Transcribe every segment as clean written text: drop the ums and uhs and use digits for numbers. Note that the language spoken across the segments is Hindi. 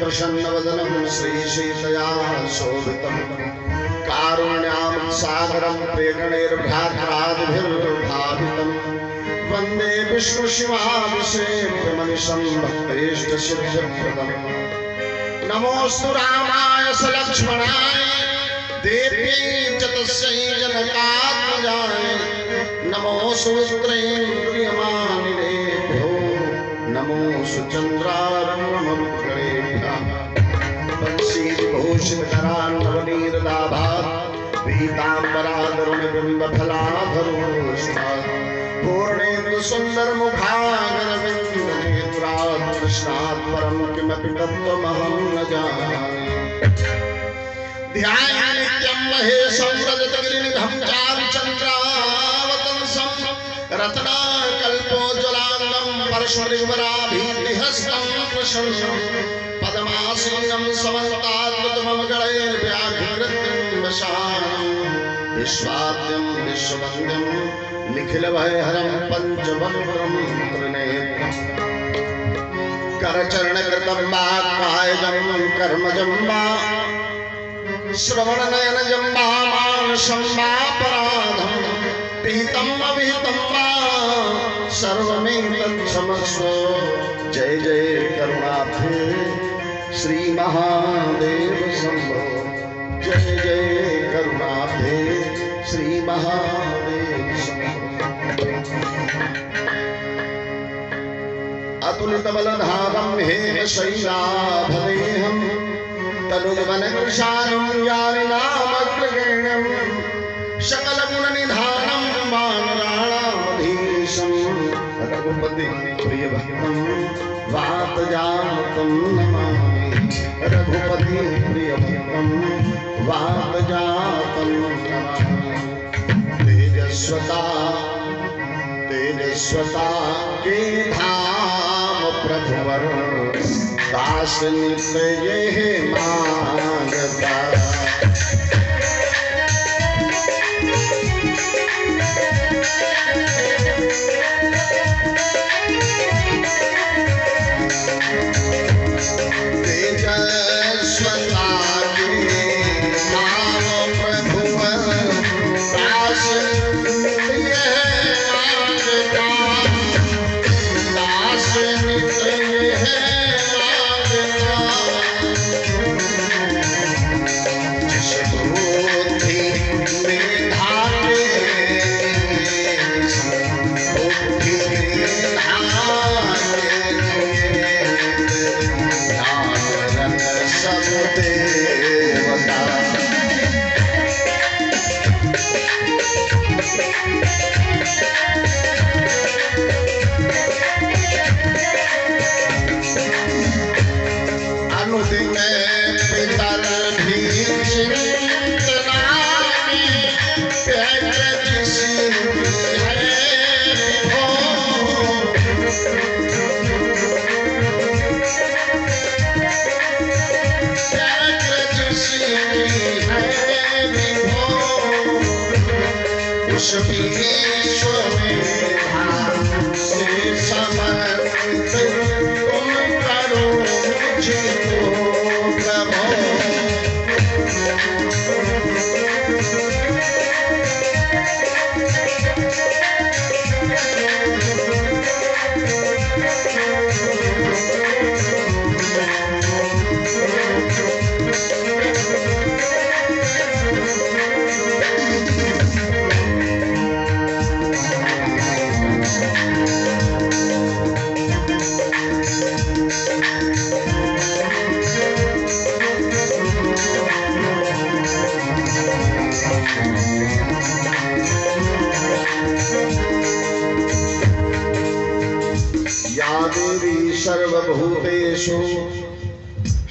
प्रसन्नवदनं श्रीशीतया शोभितं कारुण्यामृतसागरं प्रेरणैर्भ्रात्रादिभिर्भावितं वन्दे विष्णुशिवाभिषेकमनिशं भक्तेष्टसिद्धिप्रदम् नमोऽस्तु रामाय सलक्ष्मणाय देव्यै च तस्यै जनकात्मजाय नमोऽस्तु प्रियमानिनेभ्यो नमोऽस्तु चन्द्रारुणमरुद्गणेभ्यः वंशीविभूषितकरान्नवनीरदाभात् पीताम्बरादरुणबिम्बफलाधरोष्णात् पूर्णेन्दुसुन्दरमुखागरविन्दनेत्रात् कृष्णात् परं किमपि तत्त्वमहं न जानामि ध्यायानित्यं महेशं रजतगिरिनिभं चारुचन्द्रावतंसं रत्नाकल्पोज्ज्वलाङ्गं परशुमृगवराभीतिहस्तं प्रशंसं पद्मासीनं समन्ताद्भुतममगणैर्व्याघ्रकृतं वशानं विश्वाद्यं विश्ववन्द्यं निखिलभयहरं पञ्चवक्त्रं त्रिनेत्रम् करचरणकृतं वा कायजं कर्मजं वा श्रवणनयनजं वा मानसं वापराधं पीतं अविहितं वा सर्वमेतत्क्षमस्व जय जय करुणाब्धे श्री महादेव शंभो जय जय करुणाब्धे श्री महादेव शंभो अतुलितबलधामं हेमशैलाभवेहं तनुजवनकृशानं यामिनामग्रगण्यं सकलगुणनिधानं वानराणामधीशं रघुपतिप्रियभक्तं वातजातं नमामि रघुपतिप्रियभक्तं वातजातं नमामि तेजस्वता के धाम प्रभुवर दास नित्य ये मांगता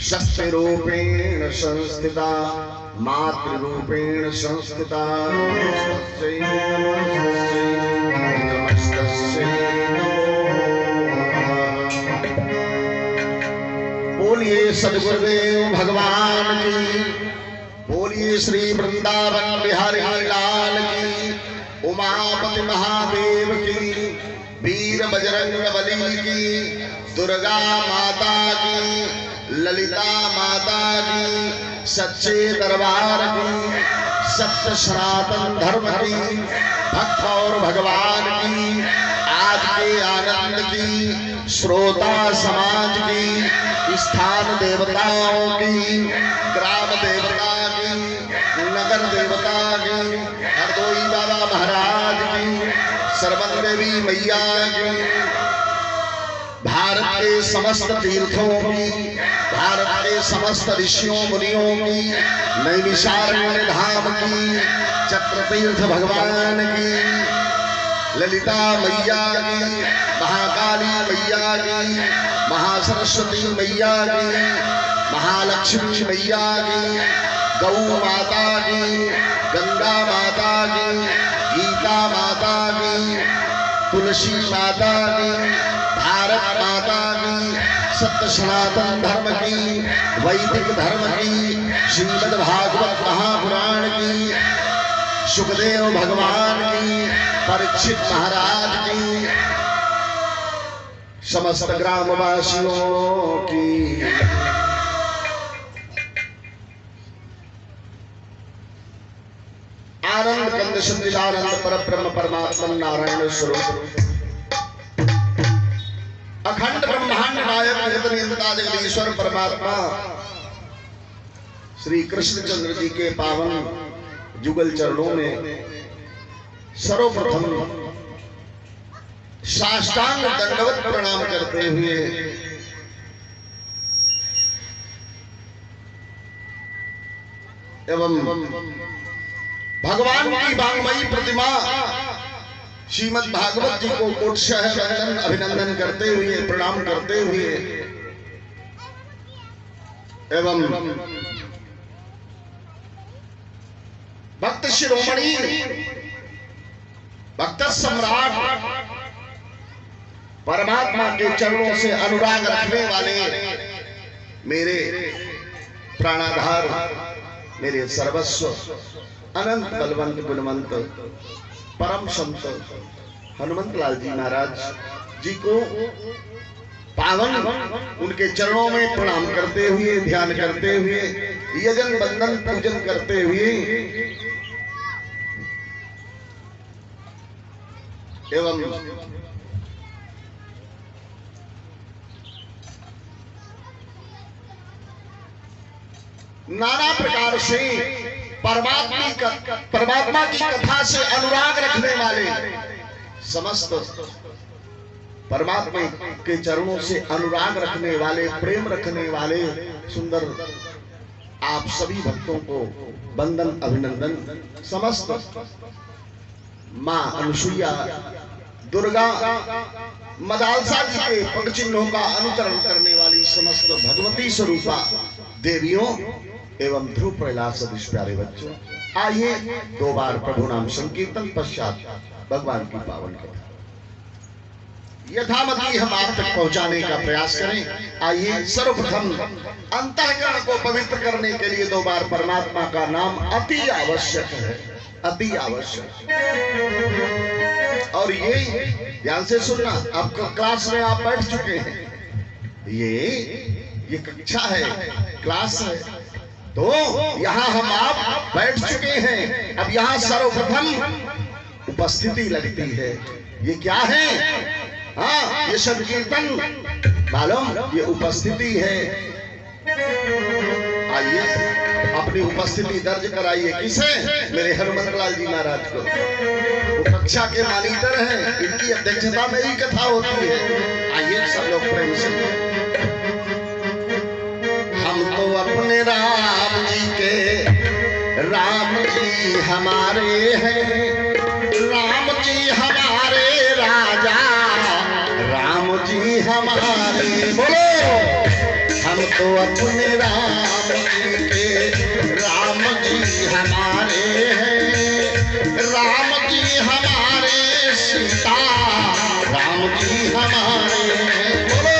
शक्तिरूपेण संस्थिता मातृरूपेण संस्थिता बोलिए सद्गुरुदेव भगवान की, बोलिए श्री वृंदावन बिहारी लाल की, उमापति महादेव की, वीर बजरंग बली की, दुर्गा माता की, ललिता माता की, सच्चे दरबार की, सत्य सनातन धर्म की, भक्त और भगवान की, आज के आनंद की, श्रोता समाज की, स्थान देवताओं की, ग्राम देवता की, नगर देवता की, हरदोई बाबा महाराज की, सरवन देवी मैया की, भारत के समस्त तीर्थों की, भारत के समस्त ऋषियों मुनियों की, नैमिषारण्य धाम की, चक्रतीर्थ भगवान की, ललिता मैया की, महाकाली मैया की, महासरस्वती मैया की, महालक्ष्मी मैया की, गौ माता की, गंगा माता की, गीता माता की, तुलसी माता की, भारत माता की, सत्य सनातन धर्म की, वैदिक धर्म की, श्रीमद् भागवत महापुराण की, सुखदेव भगवान की, परीक्षित महाराज की, समस्त ग्रामवासियों की, आनंद कंद सच्चिदानंद परब्रह्म परमात्मा नारायण स्वरूप अखंड ब्रह्मांड नायक जगत जगदीश्वर परमात्मा श्री कृष्णचंद्र जी के पावन जुगल चरणों में सर्वप्रथम साष्टांग दंडवत प्रणाम करते हुए एवं भगवान की वांगमयी प्रतिमा श्रीमद् भागवत जी को कोटशः वंदन अभिनंदन करते हुए प्रणाम करते हुए एवं भक्त शिरोमणि भक्त सम्राट परमात्मा के चरणों से अनुराग रखने वाले मेरे प्राणाधार, मेरे सर्वस्व, अनंत बलवंत गुणवंत परम संत हनुमंत लाल जी महाराज जी को पावन उनके चरणों में प्रणाम करते हुए, ध्यान करते हुए, यजन बंदन पूजन करते हुए एवं नाना प्रकार से परमात्मा की कथा से अनुराग रखने वाले, समस्त परमात्मा के चरणों से अनुराग रखने वाले, प्रेम रखने वाले सुंदर आप सभी भक्तों को वंदन अभिनंदन। समस्त मां अनुसुईया, दुर्गा, मदालसा जी के पग चिन्हों का अनुकरण करने वाली समस्त भगवती स्वरूपा देवियों एवं ध्रुव प्रहलाद सदृश प्यारे बच्चों, आइए दो बार प्रभु नाम संकीर्तन पश्चात भगवान की पावन कथा यथामति हम आप तक पहुंचाने का प्रयास करें। आइए सर्वप्रथम अंतःकरण को पवित्र करने के लिए दो बार परमात्मा का नाम अति आवश्यक है, अति आवश्यक। और ये ध्यान से सुनना, आपको क्लास में आप बैठ चुके हैं, ये कक्षा है, क्लास है, तो यहाँ हम आप बैठ चुके हैं। अब यहाँ सर्वप्रथम उपस्थिति लगती है। ये क्या है? हाँ, ये संकीर्तन मालूम, ये उपस्थिति है। आइए अपनी उपस्थिति दर्ज कराइए। किसे? मेरे हनुमंत लाल जी महाराज को। वो कक्षा के मॉनिटर हैं, इनकी अध्यक्षता में ही कथा होती है। आइए सब लोग प्रेम से। हम तो अपने राम जी के, राम जी हमारे हैं, राम जी हमारे राजा, राम जी हमारे, बोलो। हम तो अपने राम जी के, राम जी हमारे हैं, राम जी हमारे, सीता राम जी हमारे हैं, बोलो।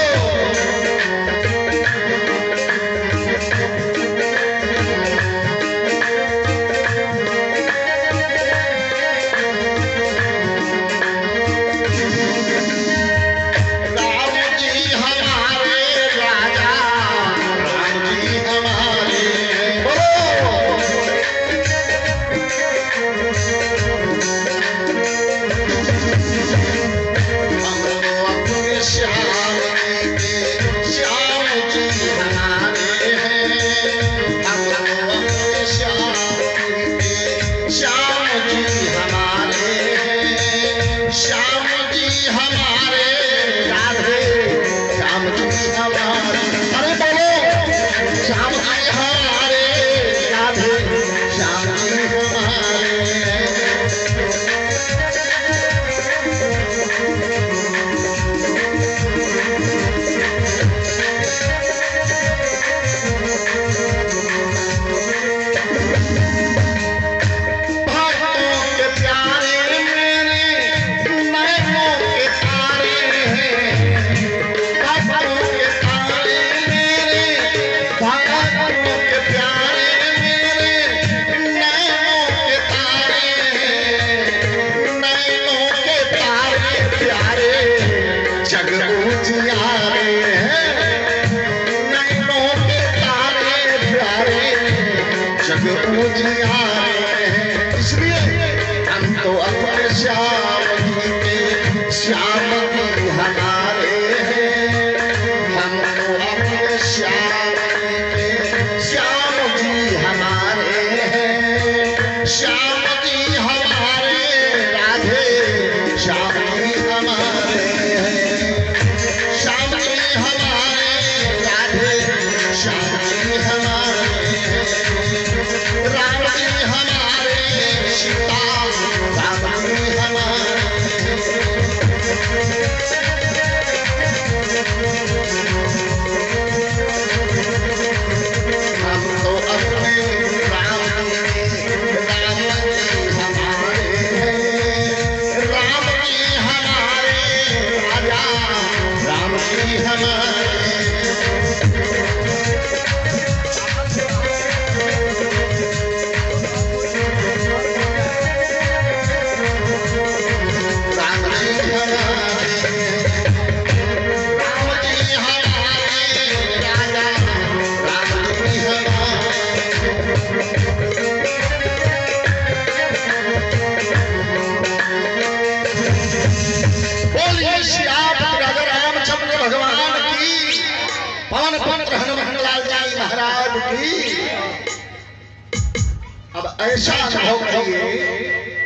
ऐसा अनुभव करिए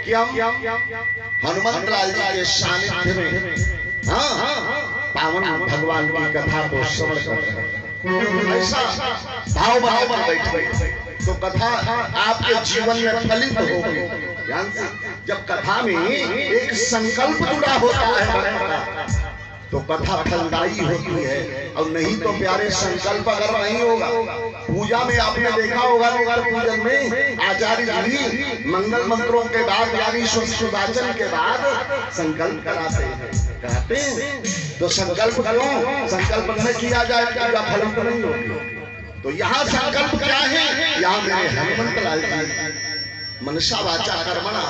कि हम हनुमंत लाल जी के सानिध्य में पावन भगवान की कथा को श्रवण कर रहे हैं। ऐसा भाव भाव में बैठे तो कथा आपके जीवन में फलित होगी। जब कथा में एक संकल्प जुड़ा होता है तो कथा फलदायी होती है, और नहीं तो प्यारे संकल्प अगर नहीं होगा। पूजा में आपने देखा होगा नगर पूजन में आचार्य जी मंगल मंत्रों के बाद यानी सुदाचन के बाद संकल्प कराते हैं। तो संकल्प करो, संकल्प न किया जाए पूजा फल तो नहीं होगी। तो यहाँ संकल्प क्या है? यहाँ मेरे हनुमंत लाल जी मनसा वाचा कर्मणा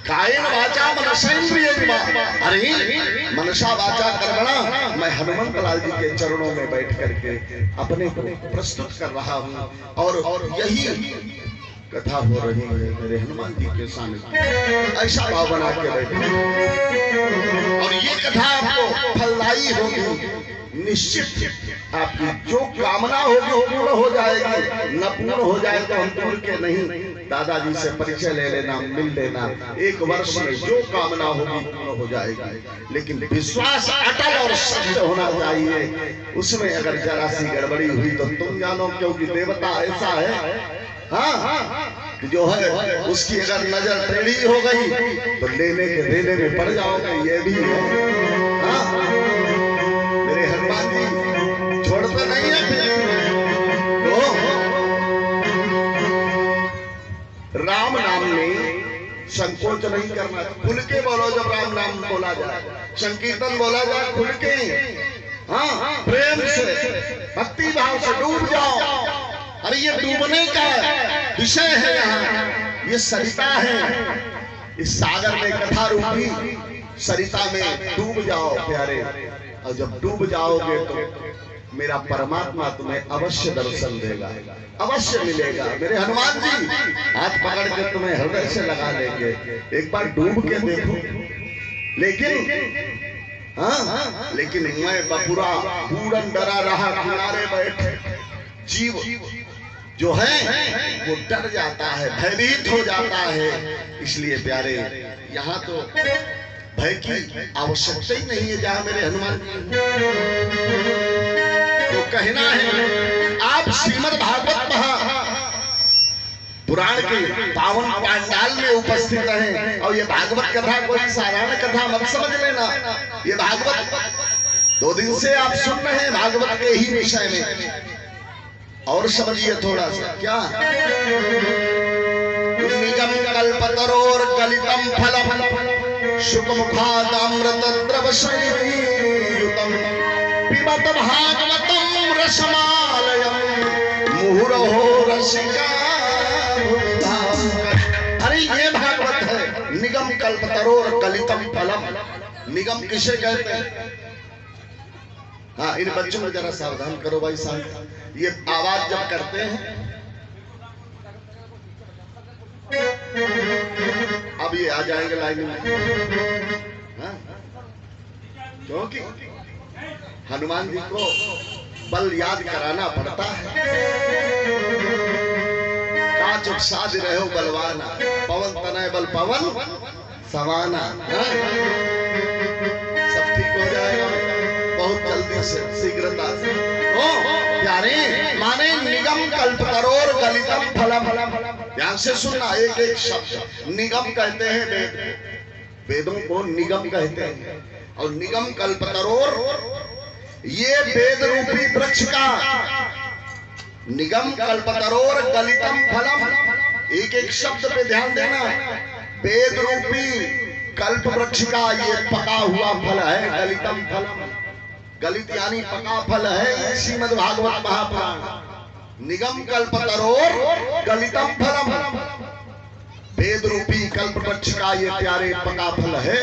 कायेन वाचा मनसेन्द्रियैर्वा, अरे मनसा वाचा कर्मणा, मैं हनुमंत लाल जी के चरणों में बैठ करके अपने को प्रस्तुत कर रहा हूँ और यही कथा हो रही है मेरे हनुमान जी के सामने। ऐसा भाव बना के बैठे और ये कथा आपको फलदायी होगी। निश्चित आपकी जो कामना होगी वो पूर्ण हो जाएगी, न पूर्ण हो जाए तो हम पूर्ण के नहीं। दादाजी से परिचय ले लेना, मिल लेना, 1 वर्ष में जो कामना होगी पूर्ण हो जाएगी। लेकिन विश्वास अटल और सत्य होना चाहिए। उसमें अगर जरा सी गड़बड़ी हुई तो तुम जानो, क्योंकि देवता ऐसा है कि जो है उसकी अगर नजर टेढ़ी हो गई तो लेने के देने में पड़ जाओगे। ये भी है। मेरे हनुमान जी छोड़ते नहीं है। राम नाम में संकोच नहीं करना, खुल के बोलो। जब राम नाम बोला जाए, संकीर्तन बोला जाए, खुल के प्रेम से भक्ति भाव से डूब जाओ। अरे ये डूबने का विषय है, यहाँ ये सरिता है। इस सागर में कथा रूपी सरिता में डूब जाओ प्यारे, और जब डूब जाओगे तो मेरा परमात्मा तुम्हें अवश्य दर्शन देगा, अवश्य मिलेगा। मेरे हनुमान जी हाथ पकड़ के तुम्हें हृदय से लगा लेंगे। एक बार डूब के देखो। लेकिन मैं बपुरा पूरन डरा रहा किनारे बैठे। जीव जो है वो डर जाता है, भयभीत हो जाता है। इसलिए प्यारे यहाँ तो भय की आवश्यकता ही नहीं है। जहाँ मेरे हनुमान तो कहना है, आप श्रीमद् भागवत पुराण के पावन पांडाल में उपस्थित हैं, और ये भागवत कथा कोई साधारण कथा मत समझ लेना। ये भागवत 2 दिन से आप सुन रहे हैं भागवत के ही विषय में। और समझिए थोड़ा सा क्या, निगम कल्पतरोर गलितम फलम शुकमुखादमृत द्रव संयुतम पिबत भागवतम रसमालयम मुहुरहो रसिका। अरे ये भागवत है। निगम कल्पतरोर गलितम फलम। निगम किसे कहते हैं? हाँ, इन बच्चों में जरा सावधान करो भाई साहब। ये आवाज जब करते हैं, अब ये आ जाएंगे लाइन में। क्योंकि हनुमान जी को बल याद कराना पड़ता है। काच साध रहे हो बलवाना, पवन तनय बल पवन समाना। सब ठीक हो जाएगा बहुत जल्दी से, शीघ्रता से। प्यारे माने निगम कल्पतरोर गलितम फलम। ध्यान से सुनना, एक एक शब्द। निगम कहते हैं वेद, वेदों को निगम कहते हैं। और निगम कल्पतरोर ये वेद रूपी वृक्ष का, निगम कल्पतरोर गलितम फलम। एक एक शब्द पे ध्यान देना। वेद रूपी कल्प वृक्ष का ये पका हुआ फल है गलितम फलम। गलित यानी पका फल है श्रीमद् भागवत महापुराण। निगम कल्पतरोर गलितम फलम, वेद रूपी कल्प वृक्ष का ये प्यारे पका फल है।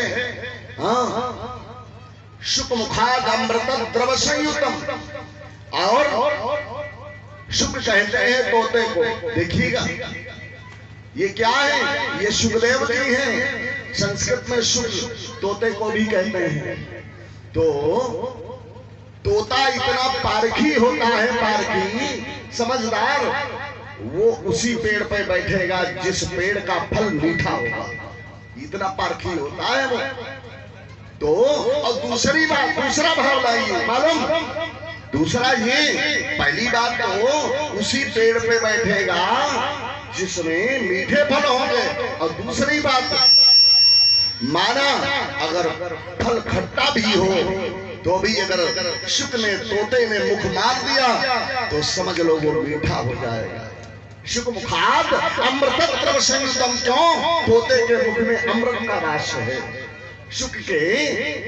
हाँ, शुक मुखाद अमृत द्रव संयुतम। और शुक कहते हैं तोते को, देखिएगा ये क्या है, ये शुकदेव जी हैं। संस्कृत में शुक तोते को भी कहते हैं। तो तोता इतना पारखी होता है, पारखी समझदार, वो उसी पेड़ पे बैठेगा जिस पेड़ का फल मीठा होगा, इतना पारखी होता है वो। तो और दूसरी बात, दूसरा भाव लाइए, मालूम दूसरा ये, पहली बात तो उसी पेड़ पे बैठेगा जिसमें मीठे फल होंगे, और दूसरी बात माना अगर फल खट्टा भी हो तो भी अगर शुक ने तोते ने मुख मार दिया तो समझ लो वो मीठा हो जाएगा। शुक मुखाद अमृत द्रव संयुतम, क्यों? तोते के मुख में अमृत का वास है, शुक के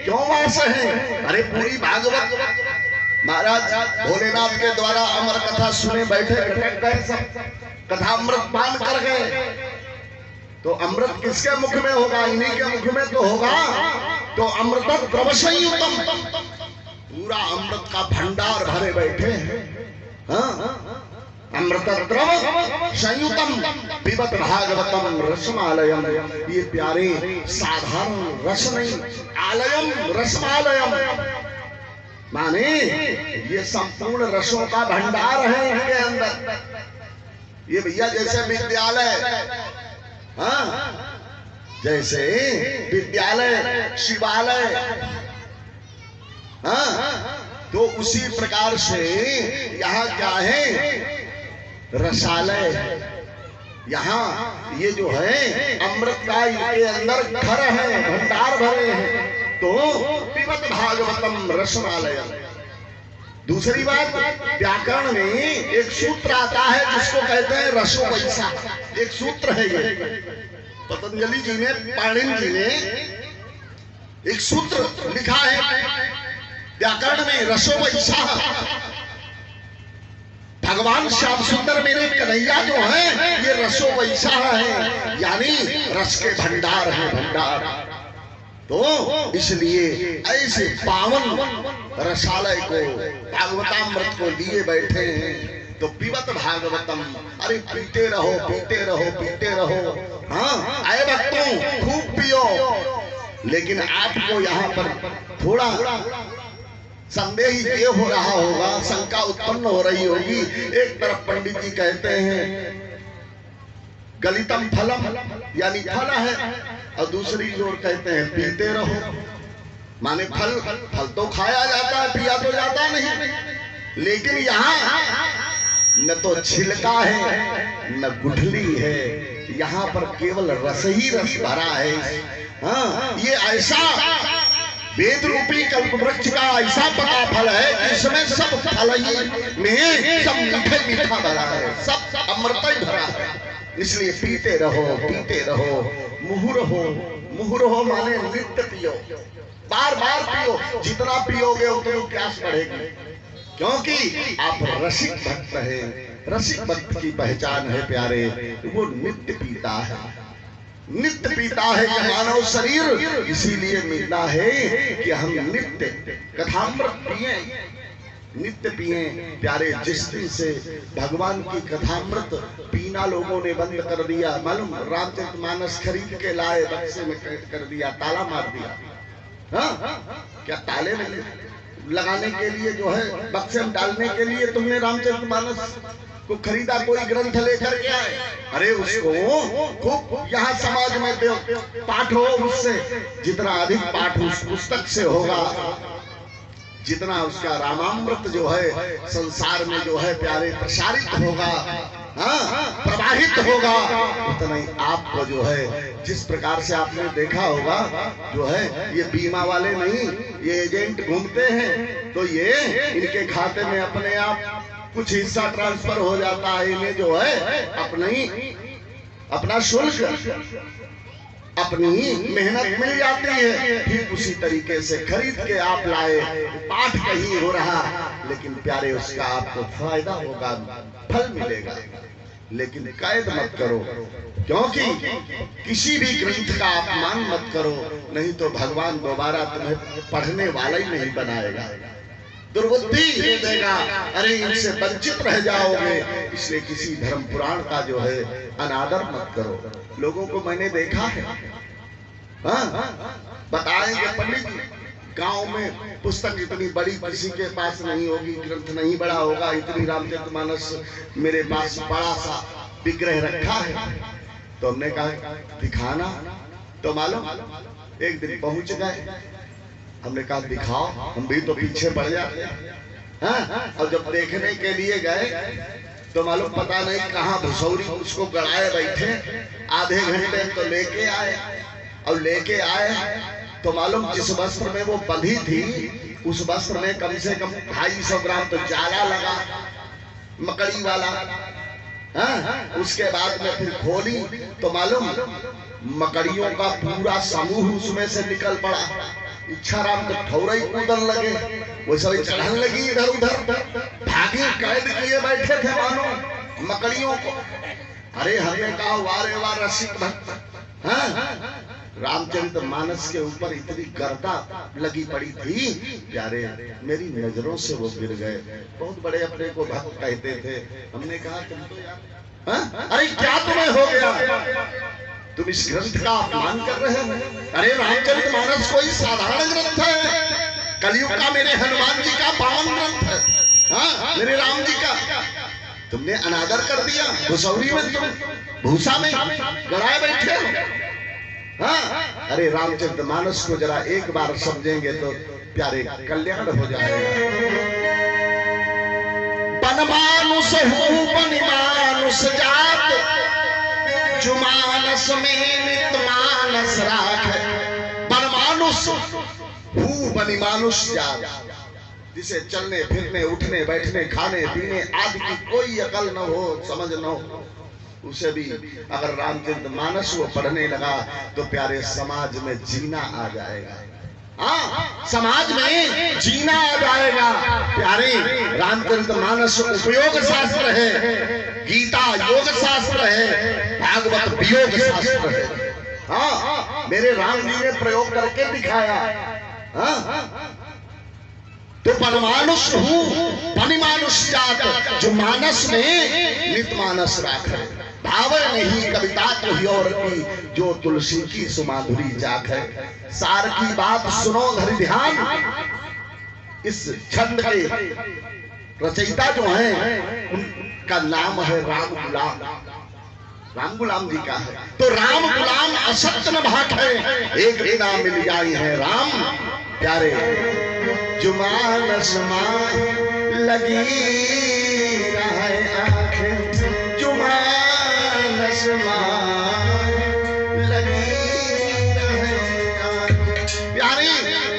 क्यों वास है? अरे पूरी भागवत महाराज भोलेनाथ के द्वारा अमर कथा सुने बैठे बैठे सब कथा अमृत पान कर गए, तो अमृत किसके मुख में होगा? इन्हीं के मुख में तो होगा। तो अमृत द्रव संयुतम, पूरा अमृत का भंडार भरे बैठे हैं। हाँ, अमृत द्रव संयुतम पिबत भागवतम रसमालयम। ये प्यारे साधारण रस नहीं, आलयम रसमालयम, माने ये संपूर्ण रसों का भंडार है इनके अंदर। ये भैया जैसे विद्यालय, हाँ, जैसे विद्यालय शिवालय, हाँ, तो उसी प्रकार से यहाँ क्या है, रसालय। यहाँ ये जो है अमृत का इनके अंदर घर है, भंडार भरे हैं। तो पिबत भागवतम रसमालय। दूसरी बात, व्याकरण में एक सूत्र आता है जिसको कहते हैं रसो वैसा। एक सूत्र है ये, पतंजलि जी ने, पाणिनि जी ने एक सूत्र लिखा है व्याकरण में, रसो वैसा। भगवान श्याम सुंदर मेरे कन्हैया जो है ये रसो वैसा है, यानी रस के भंडार है, भंडार। तो इसलिए ऐसे पावन रसालय को, भागवतामृत को लिए बैठे हैं। तो पिबत भागवतम, अरे पीते रहो पीते रहो पीते रहो। हाँ, आए भक्तों खूब पियो। लेकिन आपको यहाँ पर थोड़ा संदेह ये हो रहा होगा, शंका उत्पन्न हो रही होगी। एक तरफ पंडित जी कहते हैं गलितम फलम यानी फल है, और दूसरी ओर कहते हैं पीते रहो, माने फल तो खाया जाता है, पिया तो जाता नहीं। लेकिन यहाँ न तो छिलका है न गुठली है, यहाँ पर केवल रस ही रस भरा है। हाँ, ये ऐसा वेद रूपी कल्प वृक्ष का ऐसा पका फल है कि इसमें सब फल ही में सब मीठा मीठा भरा है, सब अमृत ही भरा है। इसलिए पीते रहो पीते रहो, मुहुरहो, मुहुरहो माने नित्य पियो, बार बार पियो। जितना पियोगे उतनी प्यास बढ़ेगी, क्योंकि आप रसिक भक्त हैं। रसिक भक्त की पहचान है प्यारे, वो नित्य पीता है, नित्य पीता है ये मानव शरीर। इसीलिए मिलता है कि हम नित्य कथामृत पिए, नित्य पिए प्यारे। जिस दिन से भगवान की कथामृत पीना लोगों ने बंद कर दिया, मालूम, रामचरितमानस खरीद के लाए, बक्से में कैद कर दिया, ताला मार दिया। हाँ, क्या ताले में लगाने के लिए जो है, बक्से में डालने के लिए तुमने रामचरितमानस को खरीदा, कोई ग्रंथ लेकर के आए? अरे उसको खूब यहाँ समाज में दो, पाठ हो उससे। जितना अधिक पाठ उस पुस्तक से होगा, जितना उसका रामामृत जो है संसार में जो है प्यारे प्रसारित होगा, हाँ, प्रवाहित होगा, उतना ही आपको जो है, जिस प्रकार से आपने देखा होगा जो है, ये बीमा वाले नहीं, ये एजेंट घूमते हैं, तो ये इनके खाते में अपने आप कुछ हिस्सा ट्रांसफर हो जाता है। इन्हें जो है अपना शुल्क अपनी मेहनत मिल जाती है, ठीक उसी तरीके से खरीद के आप लाए, पाठ कहीं हो रहा, लेकिन प्यारे उसका आपको फायदा होगा, फल मिलेगा। लेकिन कैद मत करो, क्योंकि किसी भी ग्रंथ का अपमान मत करो, नहीं तो भगवान दोबारा तुम्हें पढ़ने वाला ही नहीं बनाएगा, दुर्बुद्धि दे देगा, अरे इनसे वंचित रह जाओगे। इसलिए किसी धर्म पुराण का जो है अनादर मत करो। लोगों को मैंने देखा है, बताएंगे पंडित जी, गांव में पुस्तक इतनी बड़ी किसी के पास नहीं होगी, ग्रंथ नहीं बड़ा होगा, इतनी रामचरितमानस मेरे पास बड़ा सा विग्रह रखा है। तो हमने कहा दिखाना, तो मालूम एक दिन पहुंच गए, हमने कहा दिखाओ, हम भी तो पीछे पड़ जाते हैं। और जब देखने के लिए गए तो मालूम पता नहीं कहाँ भुसौरी उसको गड़ाए बैठे, आधे घंटे तो लेके आए, और लेके आए तो मालूम जिस वस्त्र में वो बंधी थी उस वस्त्र में कम से कम 250 ग्राम तो जाला लगा, मकड़ी वाला। उसके बाद में फिर खोली तो मालूम मकड़ियों का पूरा समूह उसमें से निकल पड़ा। इच्छाराम तो ठौरा ही कूदन लगे, वो सभी चढ़ने लगी इधर उधर, भागे, कैद किए बैठे थे मानो मकड़ियों को। अरे हमने कहा वारे वाह रसिक भक्त, रामचरितमानस के ऊपर इतनी गर्दा लगी पड़ी थी, प्यारे मेरी नजरों से वो गिर गए। बहुत बड़े अपने को भक्त कहते थे। हमने कहा तुम तो यार, अरे क्या तुम्हें हो गया, तुम इस ग्रंथ का अपमान कर रहे हो। अरे रामचरितमानस कोई साधारण ग्रंथ है, कलयुग का मेरे हनुमान जी का पावन ग्रंथ है, मेरे राम जी का तुमने अनादर कर दिया। भुसौरी में तुम भूसा में गड़ाए बैठे हो। अरे रामचरितमानस को जरा एक बार समझेंगे तो प्यारे कल्याण हो जाएगा। बनमानुष हूँ बनिमानुष जात, जो मानस में नित मानस राख। बनमानुष हूँ बनिमानुष जात, जिसे चलने फिरने उठने बैठने खाने पीने आदि की कोई अकल न हो, समझ न हो, उसे भी अगर रामचरितमानस वो पढ़ने लगा तो प्यारे समाज में जीना आ जाएगा। समाज में जीना आ जाएगा। प्यारे रामचरितमानस उपयोग शास्त्र है, गीता योग शास्त्र है, भागवत वियोग शास्त्र है। मेरे राम जी ने प्रयोग करके दिखाया। तो बनमानुष हूँ बनिमानुष जात, जो मानस में नित मानस राखे। भाव नहीं कविता तो ही और की, जो तुलसी की सुमाधुरी जाग है। सार की बात सुनो धरि ध्यान, इस छंद के रचयिता जो हैं उनका नाम है राम गुलाम, राम गुलाम जी का है। तो राम गुलाम असत्य न भाट है, एक बिना मिल जाई है राम प्यारे। जो मानस में लगी रहे आंखें, जो मानस में लगी रहे आंखें। प्यारे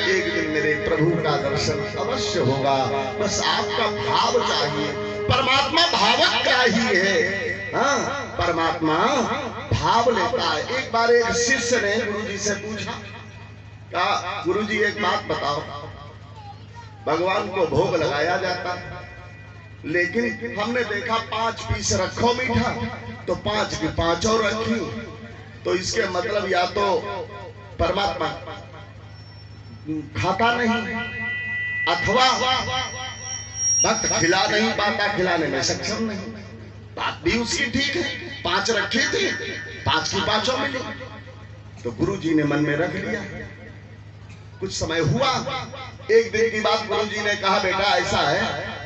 एक दिन मेरे प्रभु का दर्शन अवश्य होगा, बस आपका भाव चाहिए। परमात्मा भावक का ही है। परमात्मा भाव लेता है। एक बार एक शिष्य ने गुरुजी से पूछा, कहा गुरुजी एक बात बताओ, भगवान को भोग लगाया जाता, लेकिन हमने देखा 5 पीस रखो मीठा, तो 5 की 5 और रखी, तो इसके मतलब या तो परमात्मा खाता नहीं, अथवा भक्त खिला नहीं पाता, खिलाने में सक्षम नहीं। बात भी उसकी ठीक है, 5 रखी थी, 5 की 5 मिली, तो गुरु जी ने मन में रख लिया। कुछ समय हुआ, एक दिन की बात, गुरु जी ने कहा बेटा ऐसा है,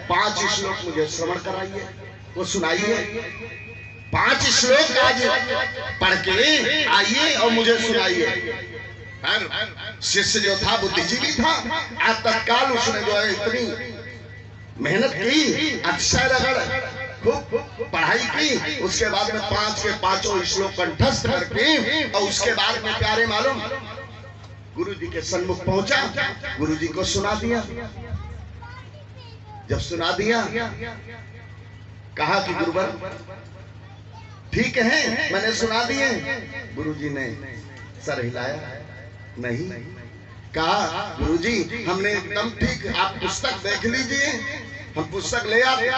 5 श्लोक मुझे श्रवण कराइए, वो सुनाइए। 5 श्लोक आज पढ़ के आइए और मुझे सुनाइए। शिष्य जो था बुद्धिजीवी था, आज तत्काल उसने जो है इतनी मेहनत की, अक्षय रगड़ खूब पढ़ाई की, उसके बाद में 5 के 5 श्लोक कंठस्थ करके, और उसके बाद में प्यारे मालूम गुरु जी के सन्मुख पहुंचा, गुरु जी को सुना दिया। जब सुना दिया, कहा कि गुरुवर ठीक है मैंने सुना दिए। गुरु जी ने सर हिलाया नहीं। कहा गुरुजी हमने एकदम ठीक, आप पुस्तक देख लीजिए। हम पुस्तक ले आते,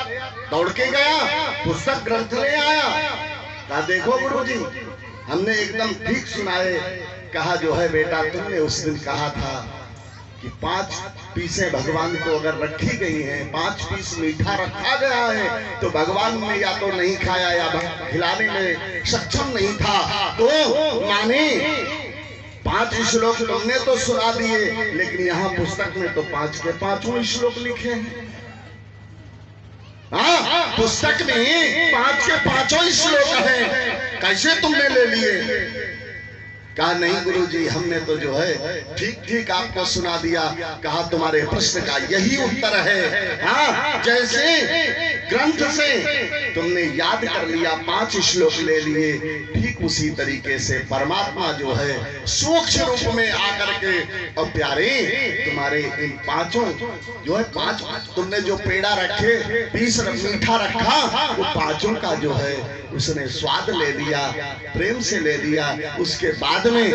दौड़ के गया, पुस्तक ग्रंथ ले आया। कहा देखो गुरुजी हमने एकदम ठीक सुनाए। कहा जो है बेटा तुमने उस दिन कहा था कि 5 पीसें भगवान को अगर रखी गई हैं, 5 पीस मीठा रखा गया है तो भगवान ने या तो नहीं खाया या खिलाने में सक्षम नहीं था। तो माने 5 श्लोक तुमने तो सुना दिए, लेकिन यहाँ पुस्तक में तो 5 के 5 श्लोक लिखे हैं। हाँ पुस्तक में 5 के 5 श्लोक हैं, कैसे तुमने ले लिए? कहा नहीं गुरुजी हमने तो जो है ठीक ठीक आपको सुना दिया। कहा तुम्हारे प्रश्न का यही उत्तर है। हाँ जैसे ग्रंथ से तुमने याद कर लिया, 5 श्लोक ले लिए, ठीक उसी तरीके से परमात्मा जो है सूक्ष्म रूप में आकर के, और प्यारे तुम्हारे इन 5 जो है 5 तुमने जो पेड़ा रखे, 20 मीठा रखा, वो 5 का जो है उसने स्वाद ले लिया, प्रेम से ले लिया। उसके बाद में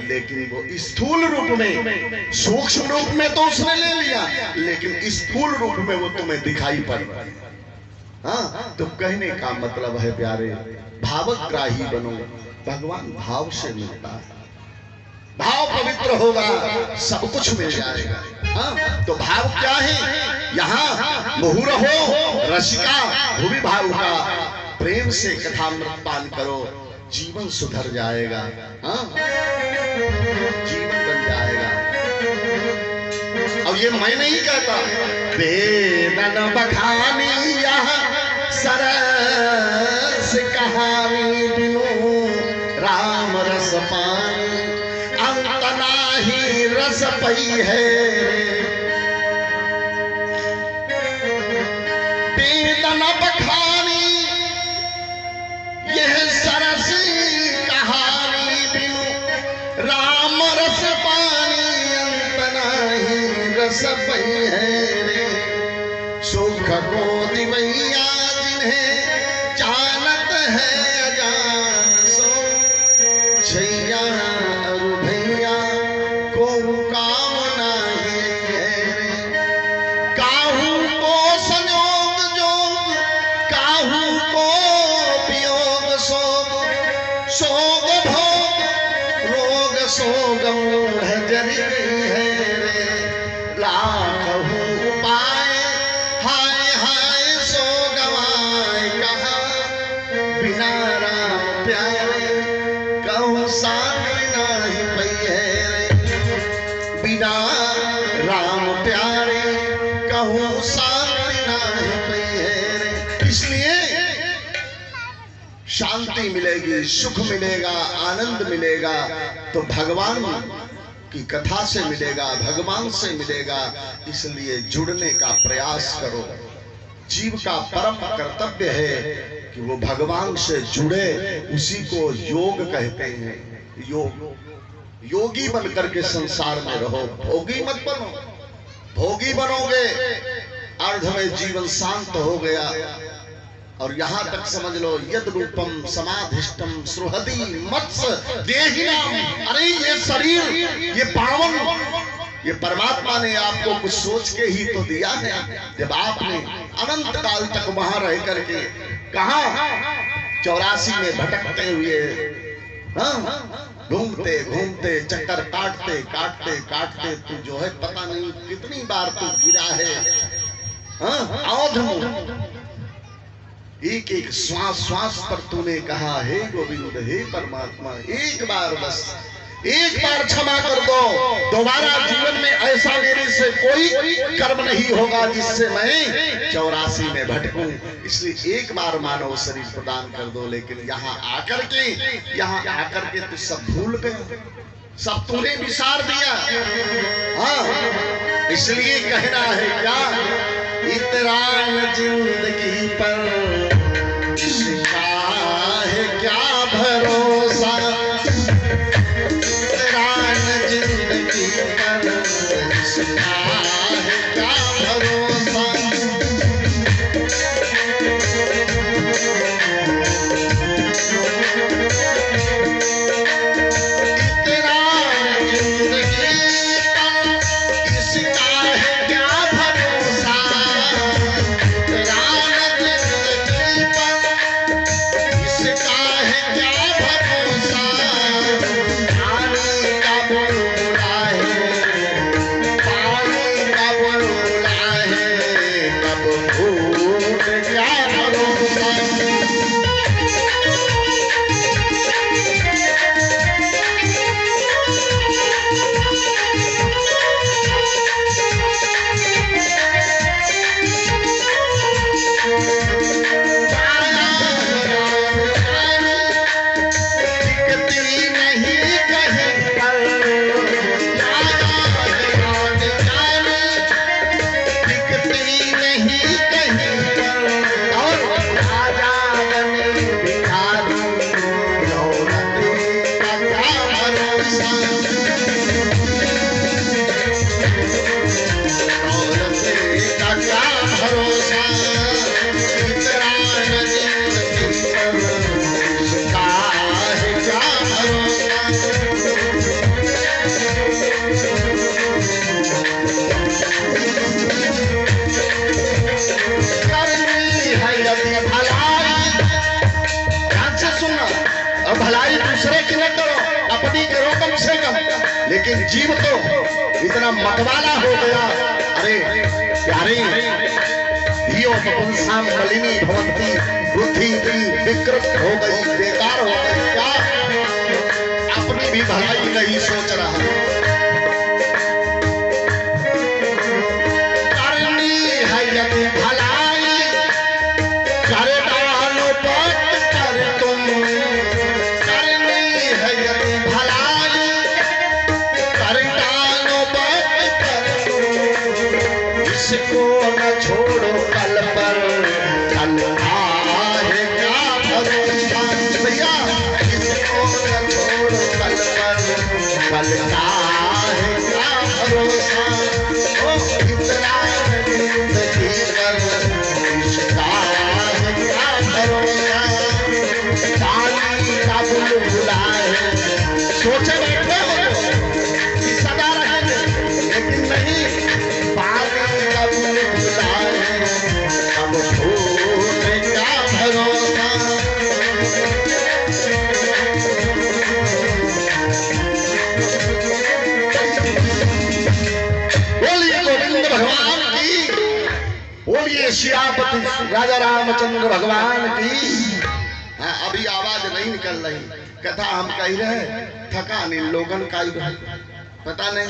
लेकिन वो स्थूल रूप में, सूक्ष्म रूप में तो उसने ले लिया, लेकिन स्थूल रूप में वो तुम्हें दिखाई पड़। हाँ तो कहने का मतलब है प्यारे, भावग्राही बनो, भगवान भाव से मिलता है। भाव पवित्र होगा सब कुछ मिल जाएगा। हाँ तो भाव क्या है? यहाँ मुहुरहो रसिका भुवि भावुका, प्रेम से कथामृत पान करो, जीवन सुधर जाएगा। हाँ जीवन बन जाएगा। और ये मैं नहीं कहता, वेदन बखानी सरस कहानी बिनु राम रस पानी, अंत नाही रस पई है। वेदन बखानी यह सरस कहानी बिनु राम रस पानी, अंत नाही रस पई है रे। सुख को दिवैया जिन्हें जानत है अजान, सो छैया अरु भैया को काम नाही है रे। काहू को संयोग जोग, काहू को वियोग सोग, सोग भोग रोग सोगम है जरी गई है रे। लाखहु उपाय हाय हाय सो गवाए, कहा बिना राम प्यारे कहूँ साथ नहीं पई है रे। बिना राम प्यारे कहूँ साथ नहीं पई है रे। इसलिए शांति मिलेगी, सुख मिलेगा, आनंद मिलेगा तो भगवान की कथा से मिलेगा, भगवान से मिलेगा। इसलिए जुड़ने का प्रयास करो। जीव का परम कर्तव्य है कि वो भगवान से जुड़े, उसी को योग कहते हैं। योग योगी बनकर के संसार में रहो, भोगी मत बनो। भोगी बनोगे अर्ध में जीवन शांत हो गया। और यहाँ तक समझ लो, यद रूपम समाधिष्टम सुहृदि मत्स्य देहिनाम। अरे ये शरीर, ये पावन, ये परमात्मा ने आपको कुछ सोच के ही तो दिया है। जब आपने अनंत काल तक वहां रह करके कहा 84 में भटकते हुए, घूमते घूमते चक्कर काटते काटते काटते तू जो है पता नहीं कितनी बार तू गिरा है। एक एक श्वास श्वास पर तूने कहा हे गोविंद, हे परमात्मा, एक बार बस एक बार क्षमा कर दो। दोबारा जीवन में ऐसा मेरे से कोई कर्म नहीं होगा जिससे मैं 84 में भटकूं। इसलिए एक बार मानव शरीर प्रदान कर दो। लेकिन यहाँ आकर के तो सब भूल गए, सब तूने विसार दिया। हाँ इसलिए कहना है क्या, इतरान जिंदगी पर इसका है क्या भरोसा। इतरान जिंदगी पर इसका है क्या भरोसा। भलाई दूसरे की न करो, अपनी करो कम से कम। लेकिन जीव तो इतना मतवाला हो गया। अरे प्यारे, धियो पुंसाम मलिनी भवन्ति, बुद्धि विकृत हो गई, बेकार हो गई। क्या अपनी भी भलाई नहीं सोच रहा। करनी है यदि भलाई, करे डालो पट कर तुम। इसको न छोड़ो कल पर, कल आएगा भरोसा। भैया इसको न छोड़ो कल पर, कल आएगा भरोसा। ओ इतना जिंदगी पर इसका आएगा भरोसा। पानी का बुलबुला है, सोचे बैठे हो कि सदा रहेंगे, लेकिन नहीं। पानी का बुलबुला है, अब भूले क्या भरोसा। बोलिए गोविंद भगवान की, बोलिए सियापति राजा रामचंद्र भगवान की। हाँ, अभी आवाज नहीं निकल रही। कथा हम कह रहे, थका नहीं लोगन का पता नहीं।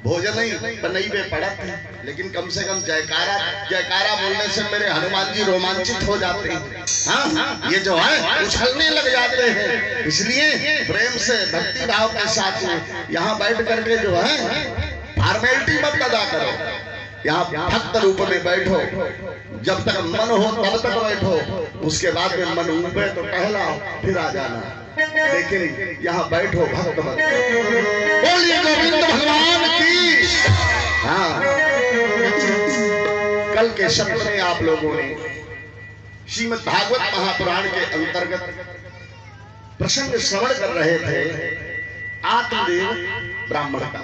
भोजन नहीं बनई पे पड़ा था, लेकिन कम से कम जयकारा जयकारा बोलने से मेरे हनुमान जी रोमांचित हो जाते हैं। हाँ, ये जो है उछलने लग जाते हैं। इसलिए प्रेम से भक्ति भाव के साथ यहाँ बैठ करके जो है फॉर्मेलिटी मत अदा करो। यहाँ भक्त रूप में बैठो, जब तक मन हो तब तक बैठो, उसके बाद में मन उबे तो टहलाओ, फिर आ जाना। लेकिन यहाँ बैठो भक्त बन। बोलिए गोविंद भगवान की। हाँ, कल के शब्द में आप लोगों ने श्रीमद् भागवत महापुराण के अंतर्गत प्रसंग श्रवण कर रहे थे आत्मदेव ब्राह्मण का।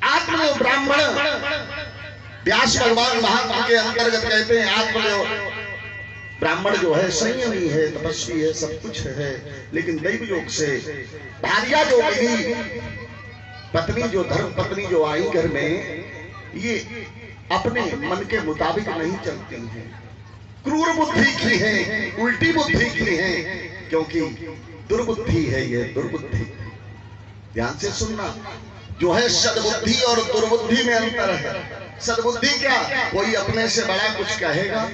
आत्मदेव ब्राह्मण व्यास भगवान महात्मा के अंतर्गत कहते हैं आत्मदेव ब्राह्मण जो है संयमी है, तपस्वी है, सब कुछ है, लेकिन दैव योग से भार्या जो मिली, पत्नी जो धर्म पत्नी जो आई घर में, ये अपने मन के मुताबिक नहीं चलती हैं, क्रूर बुद्धि की है, उल्टी बुद्धि की है, क्योंकि दुर्बुद्धि है ये दुर्बुद्धि। ध्यान से सुनना, जो है सद्बुद्धि और दुर्बुद्धि में अंतर है। सद्बुद्धि क्या, कोई अपने से बड़ा कुछ कहेगा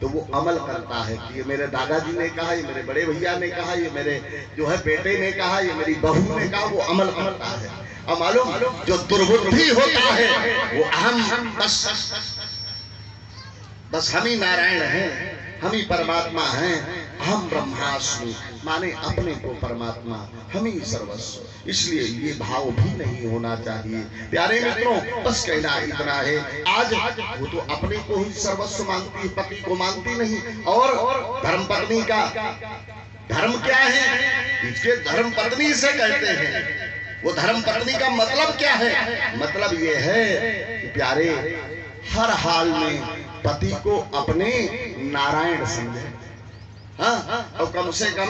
तो वो अमल करता है कि ये मेरे दादाजी ने कहा, ये मेरे बड़े भैया ने कहा, ये मेरे जो है बेटे ने कहा, ये मेरी बहू ने कहा, वो अमल करता है। और मालूम जो दुर्बुद्धि होता है वो अहम, बस हम ही नारायण हैं, हम ही परमात्मा हैं, हम ब्रह्मास्मि, माने अपने को परमात्मा, हम ही सर्वस्व। इसलिए ये भाव भी नहीं होना चाहिए। प्यारे मित्रों, बस कहना इतना है, आज वो तो अपने को ही सर्वस्व मानती है, पति को मानती नहीं। और धर्म पत्नी का धर्म क्या है, इसके धर्म पत्नी से कहते हैं। वो धर्म पत्नी का मतलब क्या है, मतलब ये है कि प्यारे हर हाल में पति को अपने नारायण समझे। हाँ, और कम से कम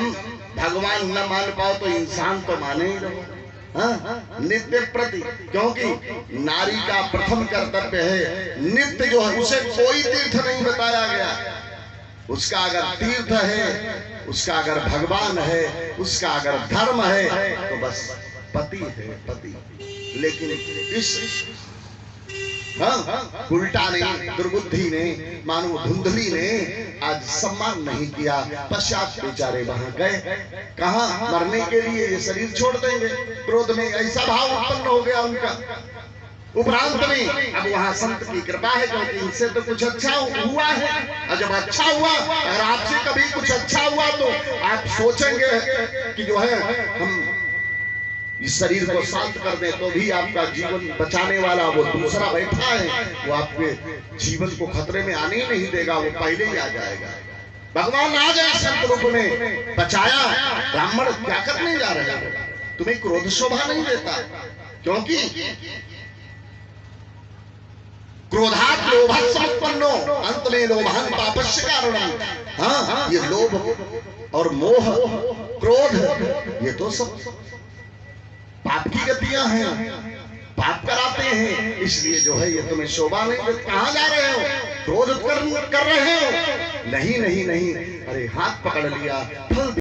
भगवान न मान पाओ तो इंसान तो माने ही रहो। हाँ, नित्य प्रति, क्योंकि नारी का प्रथम कर्तव्य है नित्य जो है, उसे कोई तीर्थ नहीं बताया गया। उसका अगर तीर्थ है, उसका अगर भगवान है, उसका अगर धर्म है, तो बस पति है पति। लेकिन इस उल्टा ने, दुर्बुद्धि ने, मानो धुंधली ने आज सम्मान नहीं किया। पश्चात बेचारे वहां गए, कहा मरने के लिए, ये शरीर छोड़ देंगे। क्रोध में ऐसा भाव उत्पन्न हो गया उनका। उपरांत में अब वहां संत की कृपा है, क्योंकि इनसे तो कुछ अच्छा हुआ है, और जब अच्छा हुआ, अगर आपसे कभी कुछ अच्छा हुआ तो आप सोचेंगे कि जो है हम इस शरीर को शांत कर दें, तो भी आपका जीवन बचाने वाला वो दूसरा बैठा है, वो आपके जीवन को खतरे में आने ही नहीं देगा, वो पहले ही आ जाएगा। भगवान आ जाए संत रूप में, बचाया। ब्राह्मण क्या करने जा रहे हो, तुम्हें क्रोध शोभा नहीं देता, क्योंकि क्रोधात लोभः समुत्पन्नो अंत में लोभान पापस्य कारणम। हाँ, ये लोभ और मोह, क्रोध, ये तो सब पाप की गतियां हैं, पाप कराते हैं, इसलिए जो है ये तुम्हें शोभा नहीं देता। कहां जा रहे हो, क्रोध कर रहे हो? नहीं नहीं नहीं, अरे हाथ पकड़ लिया, फल